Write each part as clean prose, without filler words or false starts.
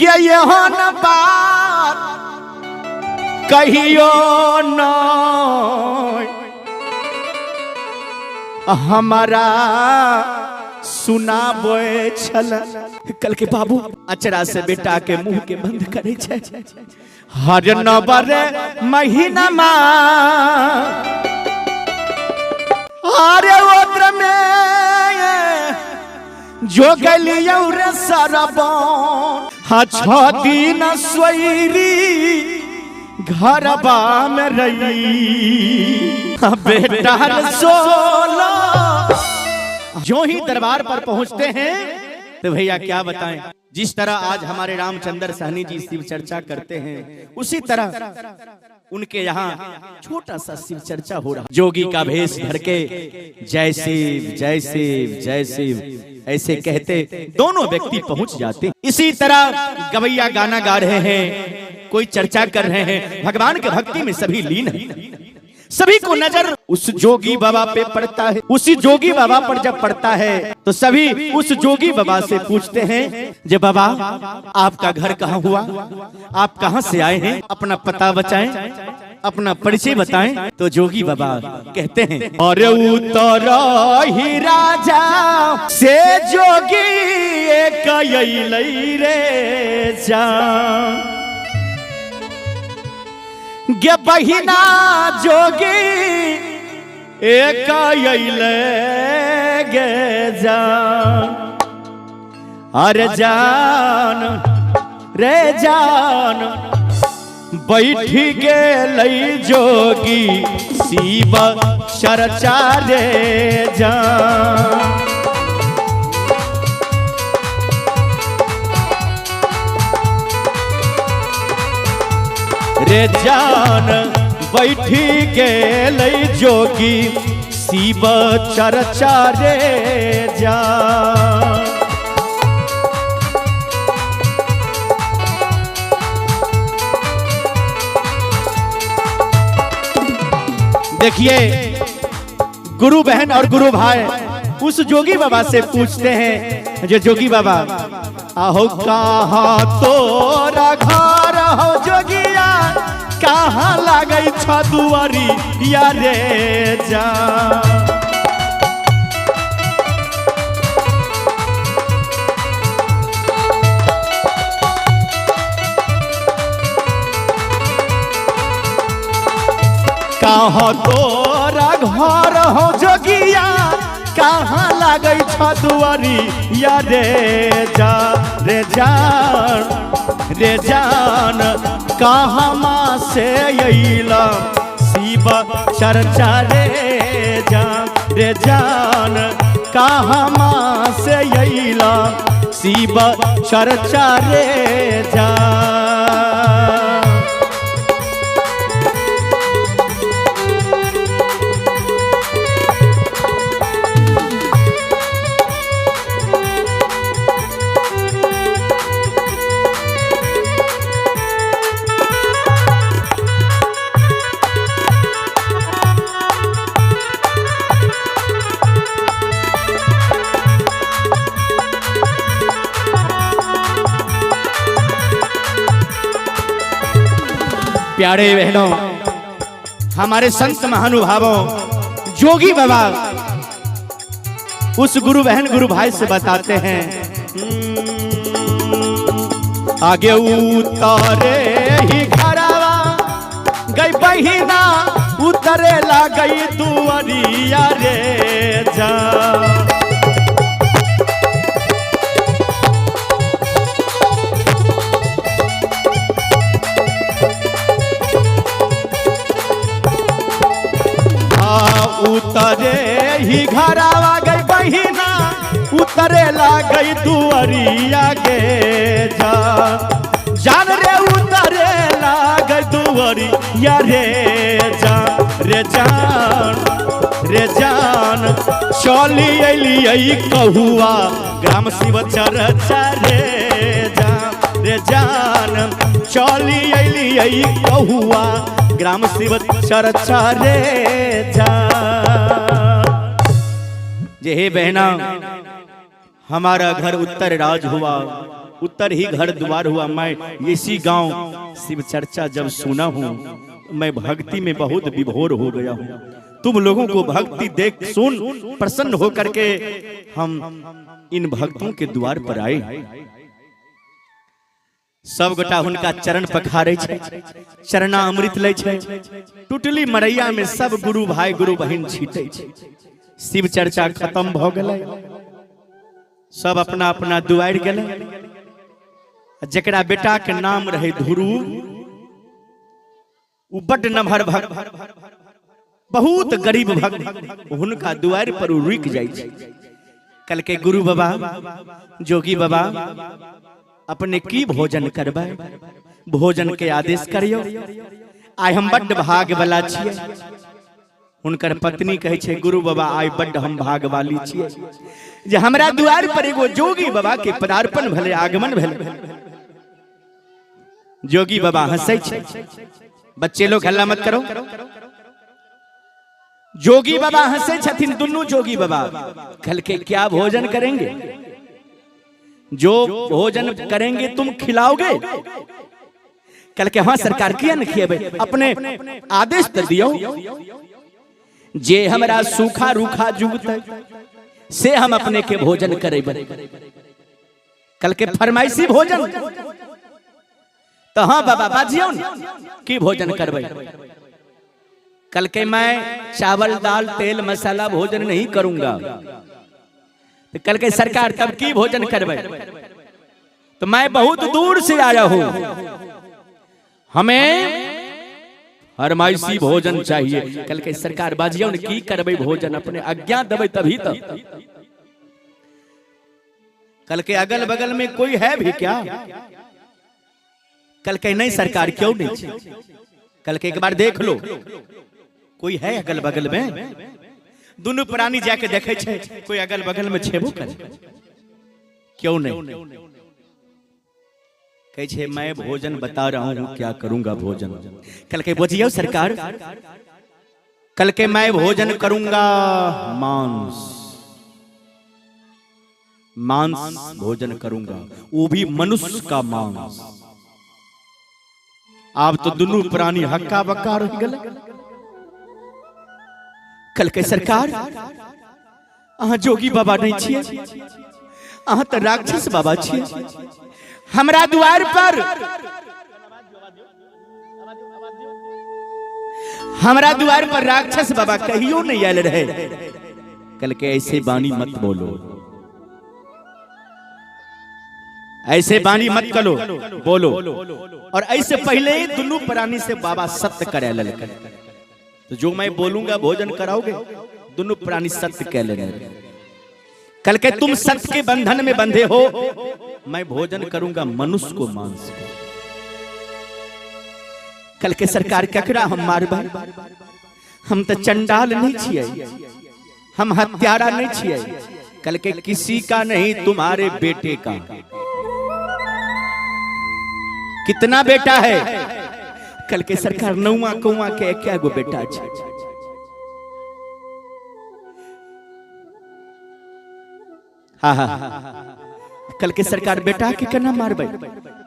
गे यहाँ न बात कहियो न हमारा सुनाबे छल। कल के बाबू अचरा से बेटा के मुंह के बंद करे छे। हर नवर महीना मा अरे ओद्र में जो गलियो रे सरबन हाँ 6 दिन स्वैरी घरबा में रही बेटा सोला। जो ही दरबार पर पहुंचते हैं तो भैया क्या बताएं, जिस तरह आज हमारे रामचंद्र सहनी जी शिव चर्चा करते हैं उसी तरह उनके यहाँ छोटा सा शिव चर्चा हो रहा। जोगी का भेष धर के जय शिव जय शिव जय शिव ऐसे कहते दोनों व्यक्ति पहुंच जाते। इसी तरह गवैया गाना गा रहे हैं, कोई चर्चा कर रहे हैं, भगवान के भक्ति में सभी लीन हैं। सभी को नजर उस जोगी बाबा पे पड़ता है। उसी जोगी बाबा पर जब पड़ता है तो सभी उस जोगी बाबा से पूछते हैं, जे बाबा आपका घर कहाँ हुआ, आप कहाँ से आए हैं, अपना पता बताएं, अपना परिचय बताएं। तो जोगी बाबा कहते हैं, अरे उतरा ही राजा से जोगी एक अइलै रे जा गे बहिना जोगी एक अइलै गे जान। अरे जान रे जान बैठी गेलै जोगी शिव चर्चा रे जान। रे जान बैठी गेलै जोगी शिव चर्चा रे जान। देखिए गुरु बहन और गुरु भाई उस जोगी बाबा से पूछते हैं, जो जोगी बाबा आहो कहाँ तोरा घर हो जोगिया, कहाँ लागै छ दुआरी या रे जा। कहाँ तोरा घर हो जोगिया, कहाँ लागै छ दुआरी या रे जा। रे जान रे जान कहाँ माँ से अइला शिव चर्चा रे जान। रे जान कहाँ माँ से अइला शिव चर्चा रे जान। प्यारे बहनों, हमारे संत महानुभावों जोगी बाबा उस गुरु बहन गुरु भाई से बताते हैं, आगे उतारे ही घरवा गई बहिना उतरे ला गई दुआरिया रे जा। उतरे ही घरवा गई बहिना उतरे ला गई दुआरिया गे जा। जान रे उतरे ला गई दुआरिया रे जा। रे जान रे जान चली अइली कहुआ ग्राम शिव चर्चा रे जा। रे जान चली अइली कहुआ ग्राम शिव चर्चा रे जा। जे हे बहना हमारा घर उत्तर राज हुआ, उत्तर ही घर द्वार हुआ। मैं इसी गांव शिव चर्चा जब सुना हूँ, मैं भक्ति में बहुत विभोर हो गया हूँ। तुम लोगों को भक्ति देख सुन प्रसन्न हो करके हम इन भक्तों के द्वार पर आए। सब गोटा उनका चरण पखारे छे, चरना अमृत ले छे। टुटली मरैया में सब गुरु भाई गुरु बहन छीटे छे। शिव चर्चा खत्म भ गेलै, सब अपना अपना दुआर गेलै। जकरा बेटा के नाम रहे ध्रुव, उ बड नमहर भक्त, बहुत गरीब भक्त, हुनका दुआर पर रुक जाय छै। कल के गुरु बाबा, जोगी बाबा, अपने की भोजन करबै? भोजन के आदेश करियो। आइ हम बड्ड भाग वाला छियै। हुनकर पत्नी कहे छै, गुरु बाबा आइ बड्ड हम भाग वाली छियै जे हमरा द्वार पर एगो जोगी बाबा के पदार्पण भेलै, आगमन भेलै। जोगी बाबा हंसै छै। बच्चे लोग हल्ला मत करो। जोगी बाबा हंसे छथिन, दुनू जोगी बाबा। कल के क्या भोजन करेंगे? जो भोजन करेंगे तुम खिलाओगे? कल के हाँ सरकार, किया न खिएबे? अपने आदेश तो दियो। जे हमरा सूखा रूखा जुगतै से हम अपने के भोजन करेबै। कल के फरमाइशी भोजन तो हाँ बाबा बाजियो न की भोजन करबै। कल के मैं चावल दाल तेल मसाला भोजन नहीं करूंगा। तो कल के सरकार तब की भोजन करबै? तो मैं बहुत दूर से आया हूं, हमें फरमाइशी भोजन चाहिए। कल के सरकार बाजियो न की करबै भोजन? अपने आज्ञा देबै तभी तो। कल के अगल बगल में कोई है भी क्या? कल के नहीं सरकार, क्यों नहीं? कल के एक बार देख लो, कोई है अगल बगल में? दोनों प्राणी जाके देखे छे, कोई अगल बगल में छेबो करे? क्यों नहीं? कहे छे मैं भोजन बता रहा हूं, क्या करूंगा भोजन? कल के बोझियो सरकार, कल के मैं भोजन करूंगा मांस, मांस भोजन करूंगा, वो भी मनुष्य का मांस। आप तो दोनों प्राणी हक्का बक्का रह गए। कल के सरकार, अहाँ जोगी बाबा नहीं छिए, अहाँ तो राक्षस बाबा छिए। हमरा द्वार पर, हमरा द्वार पर राक्षस बाबा कहियो नहीं आयल रहे। कल के ऐसे बानी मत बोलो, ऐसे बानी मत करो बोलो। और ऐसे पहले ही दोनों प्राणी से बाबा सत्य करे ललकन। तो जो मैं बोलूंगा भोजन कराओगे? दोनों प्राणी सत्य कह लेने। कल के तुम सत्य के बंधन में बंधे हो, मैं भोजन करूंगा मनुष्य को, मांस को। कल के सरकार ककरा हम मारबा? हम तो चंडाल नहीं छिए, हम हत्यारा नहीं छिए। कल के किसी का नहीं, तुम्हारे बेटे का। कितना बेटा है? कल के सरकार नौवा कौवा के क्या गो बेटा है? हाँ हाँ, कल के सरकार बेटा के करना मारबे?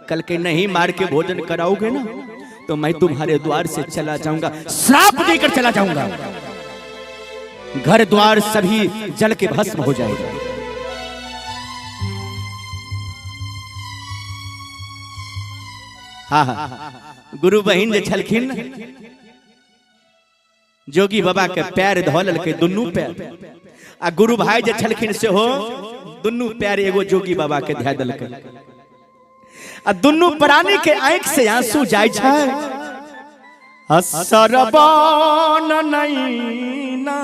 कल के नहीं मार के भोजन कराओगे ना, तो मैं तुम्हारे द्वार से चला जाऊंगा, श्राप देकर चला जाऊंगा। घर द्वार सभी जल के भस्म हो जाएगा। हाँ हाँ, गुरु बहिन जे छलखिन, जोगी बाबा के पैर धोलल के दुनू पैर, आ गुरु भाई जे छलखिन से हो दुनू पैर एगो जोगी बाबा के ध्यान दल के। आ दुनू प्राणी के आंख से आंसू जाय छै। असरबान नहीं ना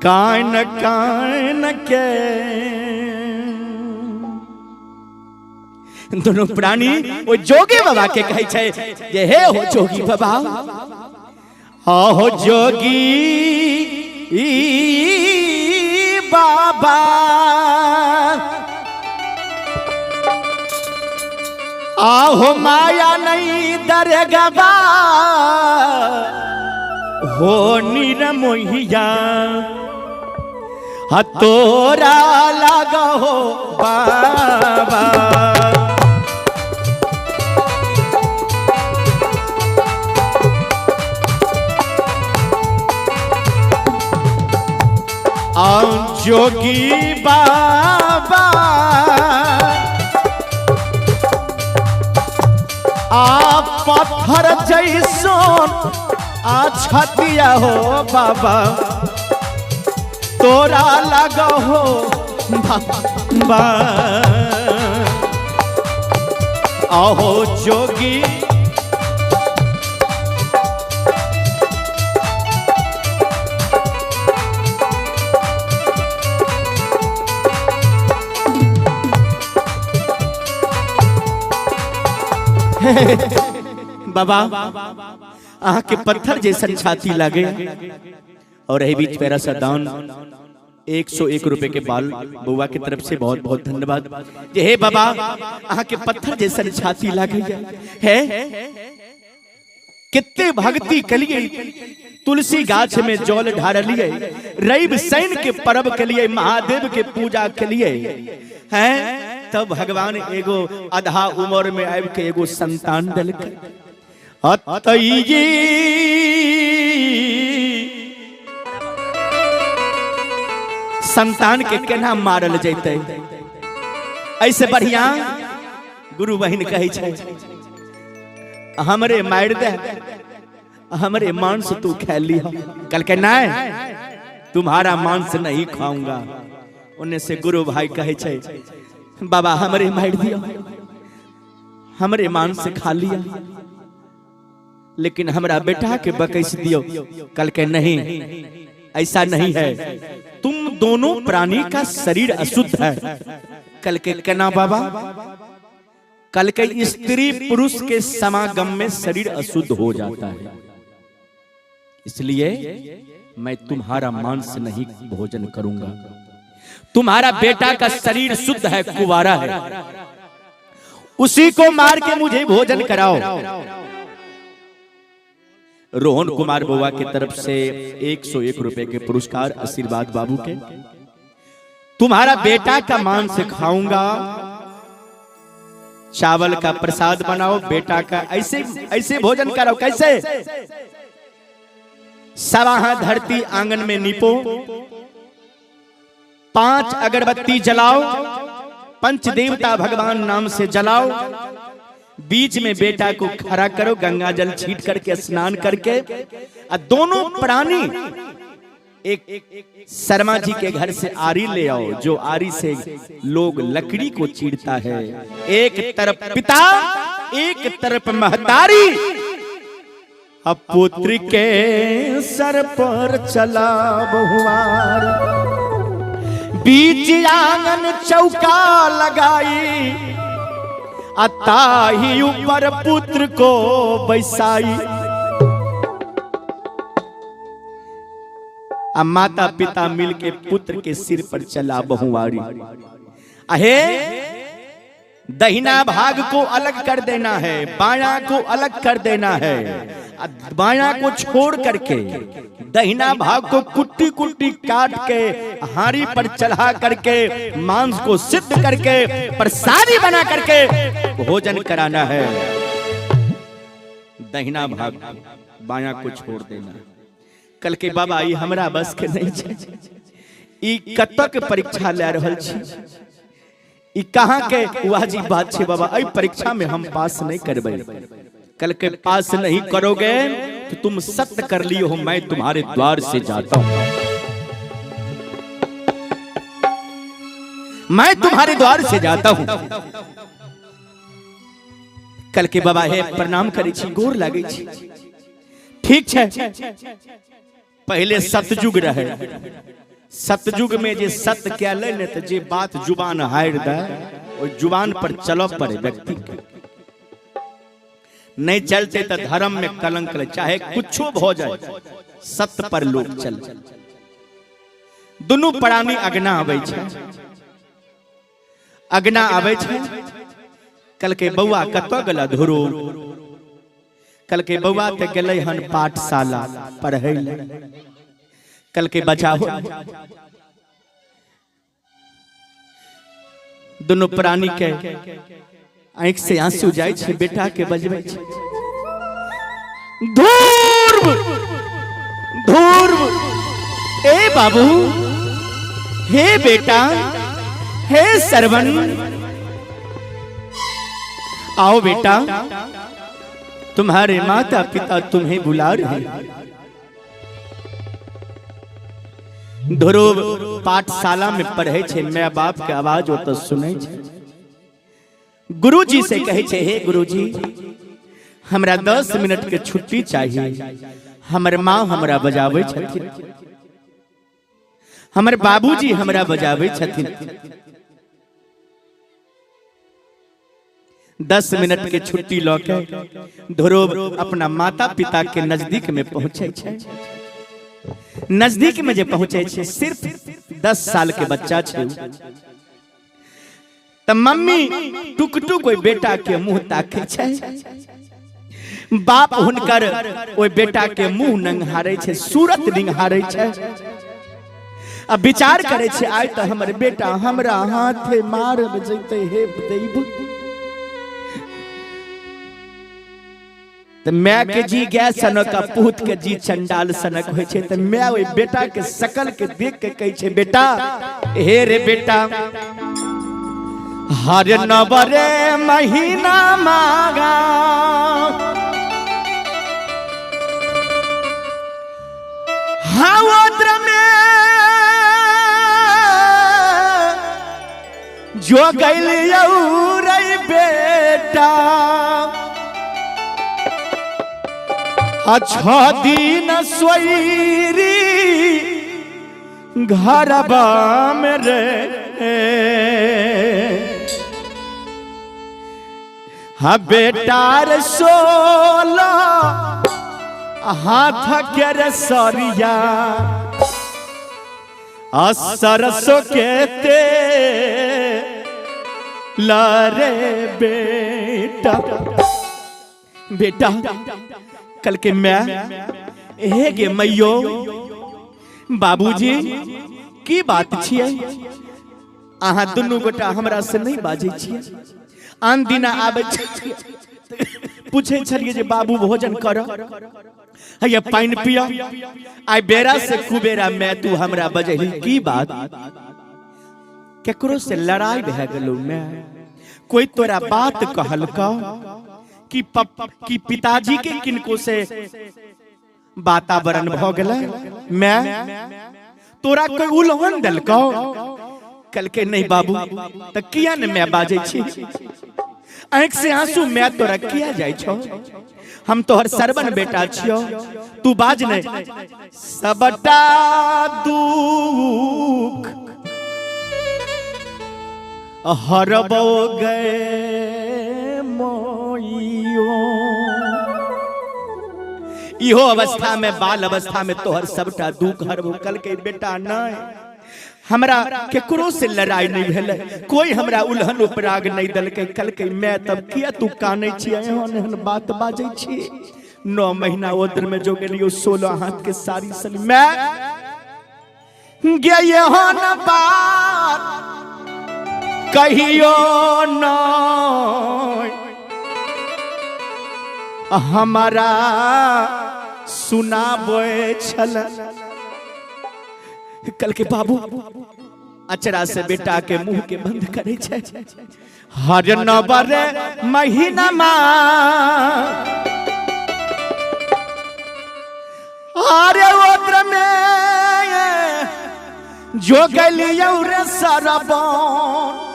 कान कान के, दोनों प्राणी वो जोगी बाबा के कहे छै जे हे हो जोगी बाबा, हो जोगी बाबा, आहो माया नहीं दरगबा, हो निरमोहिया, तोरा लगो बाबा। जोगी बाबा पत्थर जैसन छतिया हो बाबा, तोरा लगो हो बाबा। आहो जोगी बाबा आहा के पत्थर जैसन छाती लागे और यही बीच पैरा सा दान 101 रुपए के बाल बुआ की तरफ से बहुत बहुत धन्यवाद। जे हे बाबा आहा के पत्थर जैसन छाती लागे है, कितने भक्ति कलिए तुलसी गाछ में जल ढारलिए, रवि शनि के पर्व के लिए महादेव के पूजा के लिए हैं। तब भगवान एगो आधा उम्र में आब के एगो संतान दल संतान के केना मारल जैते। ऐसे बढ़िया गुरु बहन कहे छे हमरे मार दे, हमरे मांस तू खा लिया। कल के नहीं तुम्हारा मांस नहीं खाऊंगा। उन्हें से गुरु भाई कहे छे बाबा हमरे मार दिया, हमरे मांस खा लिया, लेकिन हमरा बेटा के बकैस दियो। कल के नहीं ऐसा नहीं है, तुम दोनों प्राणी का शरीर अशुद्ध है। कल के कहना बाबा, कल के स्त्री पुरुष के समागम में शरीर अशुद्ध हो जाता है, इसलिए मैं तुम्हारा मांस नहीं भोजन करूंगा। तुम्हारा बेटा का शरीर शुद्ध है, कुंवारा है, उसी को मार के मुझे भोजन कराओ। रोहन कुमार बुआ की तरफ से 101 रुपए के पुरस्कार आशीर्वाद बाबू के। तुम्हारा बेटा का मांस खाऊंगा, चावल का प्रसाद बनाओ, बेटा का ऐसे ऐसे भोजन कराओ। कैसे? सवाहा धरती आंगन में नीपो, 5 अगरबत्ती जलाओ, पंच देवता भगवान नाम से जलाओ, बीच में बेटा को खड़ा करो, गंगा जल छीट करके स्नान करके, और दोनों प्राणी एक शर्मा जी के घर से आरी ले आओ, जो आरी से लोग लकड़ी को चीरता है। एक तरफ पिता, एक तरफ महतारी, अब पुत्र के सर पर चला बहुआर, बीच आंगन चौका लगाई, अताही ऊपर पुत्र को बैसाई। अब माता पिता मिलके पुत्र के सिर पर चला बहुआरी। अहे दहिना भाग को अलग कर देना है, बायां को अलग कर देना है, बायां को छोड़ करके दहिना भाग को कुट्टी कुट्टी काट के हारी पर चढ़ा करके मांस को सिद्ध करके प्रसादी बना करके भोजन कराना है। दहिना भाग बायां को छोड़ देना। कल के बाबा ई हमरा बस के नहीं छै, ई कतक परीक्षा ले रहल छी, ई कहां के वाजिब बात छै बाबा। ई परीक्षा में हम पास नहीं करबै। कल के पास नहीं करोगे तो तुम सत्य कर लियो हो, मैं तुम्हारे द्वार से जाता हूं, मैं तुम्हारे द्वार से जाता हूं। कल के बाबा हे प्रणाम करे छी, गोर लागे छी। ठीक छै, पहले सतयुग रहे, सतयुग में जे सत्य क्या ले ने तो जे बात जुबान हार दे, और जुबान पर चलो पड़े व्यक्ति के, नहीं चलते तो धर्म में कलंक ले, चाहे कुछ हो जाए सत्य पर लोग चल। दोनों प्राणी अगना आवे छै, अगना आवे छै। कल के बउआ कतो गला धुरो, कल के बउआ ते गेलै हन पाठशाला पढ़ै ले। कल के बचाओ दोनों प्राणी के आंख से आंसू जाए छे, बेटा के बजबै छे धूर्व धूर्व। ए बाबू, हे बेटा, हे सरवन, आओ बेटा, तुम्हारे माता पिता तुम्हें बुला रहे हैं। ध्रुव पाठशाला में पढ़े छे, माय बाप के आवाज ओत सुने छे। गुरुजी से कहे छे, हे गुरुजी, हमरा 10 मिनट के छुट्टी चाहिए। हमर माँ हमरा बजावे छथिन, हमर बाबूजी हमरा बजावे छथिन। 10 मिनट के छुट्टी लौके ध्रुव अपना माता पिता के नजदीक में पहुंचे छे। नजदीक में जे पहुंचे छे, सिर्फ 10 साल के बच्चा छे। त मम्मी टुक टुक कोई बेटा के मुंह ताके छे। बाप हुनकर ओई बेटा के मुंह नंगहारे छे, सूरत निंगहारे छे। अब विचार करे छे, आय त हमर बेटा हमरा हाथे मार जैते हे दैव। त मैं के जी गै सनक आ पूत के जी चंडाल सनक होय छे। त मैं ओई बेटा के शकल के देख के कहे छे, बेटा, हे रे बेटा, हर नवरे महीना मागा हावद्र में जो गैलियौ रे बेटा। 6 दिन सोईरी घरबा में रे, हाँ बेटार 16 हाथ के रे सरिया सरसों के तेल रे बेटा। बेटा कल के मैं हे गे मैयो, बाबूजी की बात छियै? अहाँ दुनू गोटा हमरा से नहीं बाजै छियै। आन दिना आबै छियै पूछे छलिए जे बाबू भोजन कर, हैया पानी पिया। आइ बेरा से कुबेरा मैं तू हमरा बजही की बात? केकरो से लड़ाई भए गेलौ? मैं कोई तोरा बात कहल का कि पिताजी के किनको से वातावरण भ गेलै? मैं तोरा कोई उल्हन देलकौ? कल के नहीं बाबू, त किया न मैं बाजै छी? आंख से आंसू मैं तोरा किया जाय छौ? हम तोहर सरवन बेटा छियो, तू बाज नहीं। सबटा दुख हरबो गए मोइयो। इहो अवस्था में, बाल अवस्था में तोहर सबटा दुख हरबो। कल के बेटा नहीं, हमरा केकरो से लड़ाई नहीं भेले, कोई हमरा उल्हन उपराग नहीं दलके। कल के मैं तब किया तू कानै छी? एहन बात बाजै छी। 9 महीना ओद्र में जो गेलियो 16 हाथ के सारी सली मैं गे एहन बात कहियो न हमारा सुनाबे छल। कल के बाबू अचरा से बेटा के मुंह के बंद करे छे। हर नवर महीना मा अरे ओद्र में जो गलियौ रे सरबन।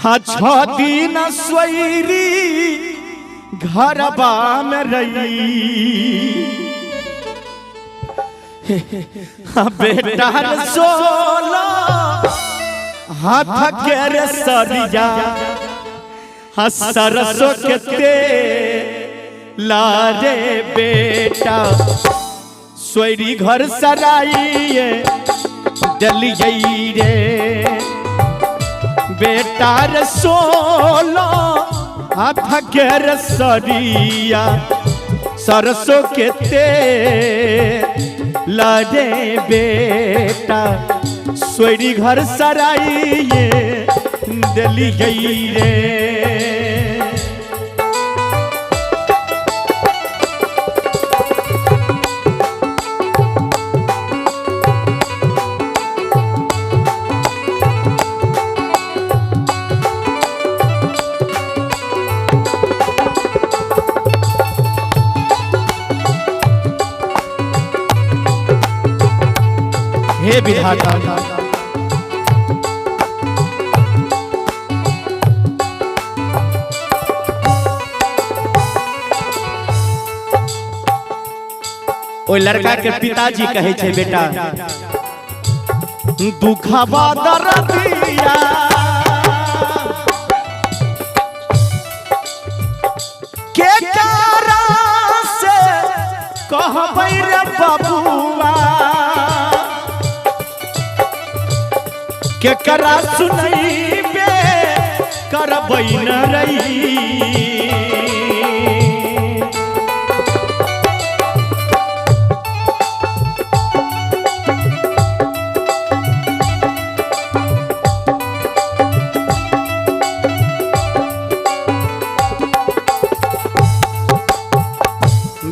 हाँ 6 दिन सोईरी घरबा में रही। बेटा 16 हाथ के रे सरिया सरसों के तेल रे बेटा। सोईरी घर सराइए डलिए रे बेटा रे 16 हाथ के रे सरिया सरसों के तेल रे बेटा। सोयरी घर सराइए दिली गई रे। हे विधाता ओ लड़का के पिताजी कहे छे बेटा दुखवा दर्दिया के कारा से कहबै रे बबुआ के करा सुनैबे करबै न रही।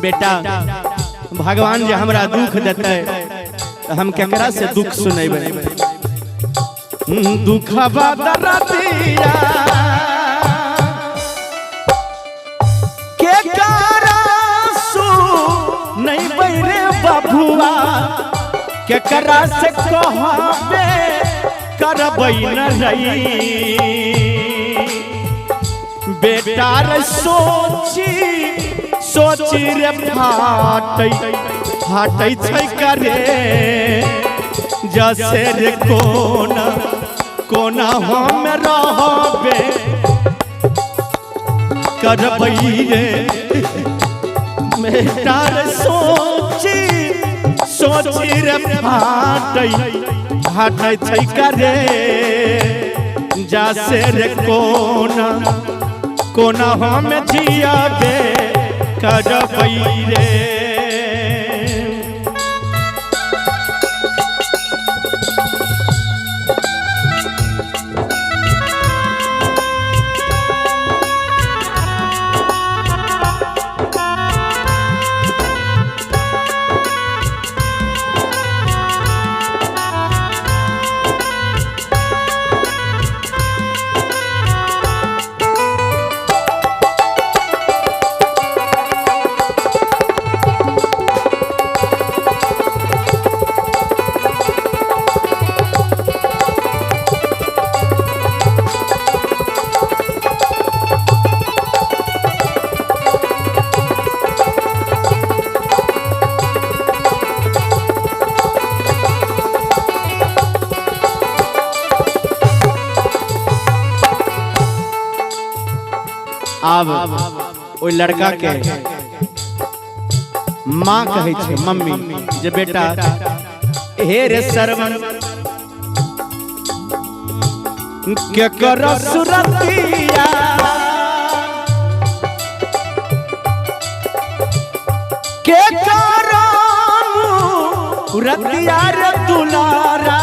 बेटा भगवान जे हमरा दुख देते तो हम केकरा से दुख सुनेबे। दुखवा दर्दिया के करा सुनैबे रे बबुआ केकरा से कहबे करबै न रही। बेटा रे सोची सोची रे फाटै फाटै छै करे जैसे रे कोना कोना हम रहबे करबै रे। बेटा रे सोची सोची रे फाटै फाटै छै करे जैसे रे कोना कोना हम जियाबे करबै रे। अब ओ लड़का के माँ कहे छे मम्मी जे बेटा हे रे सरवन के कर सुरतिया के कर रतिया रे दुलारा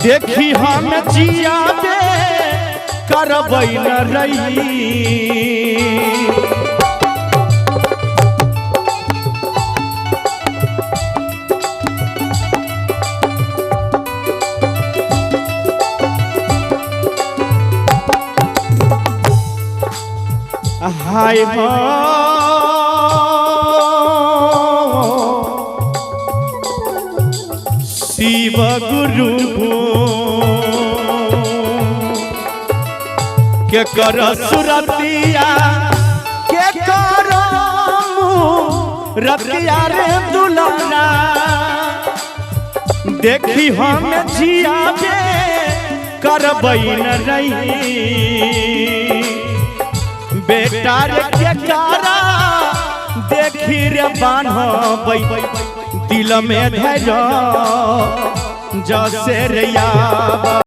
देखी हम जियाबे करबै न रही। हाय हो शिव गुरु के कर सुरतिया के कर रतिया रे दुलारा देखी हम जियाबे करबै न रही। बेटा रे के कारा देखी रे बान्हबै दिल में धैर्य जैसे रे याब।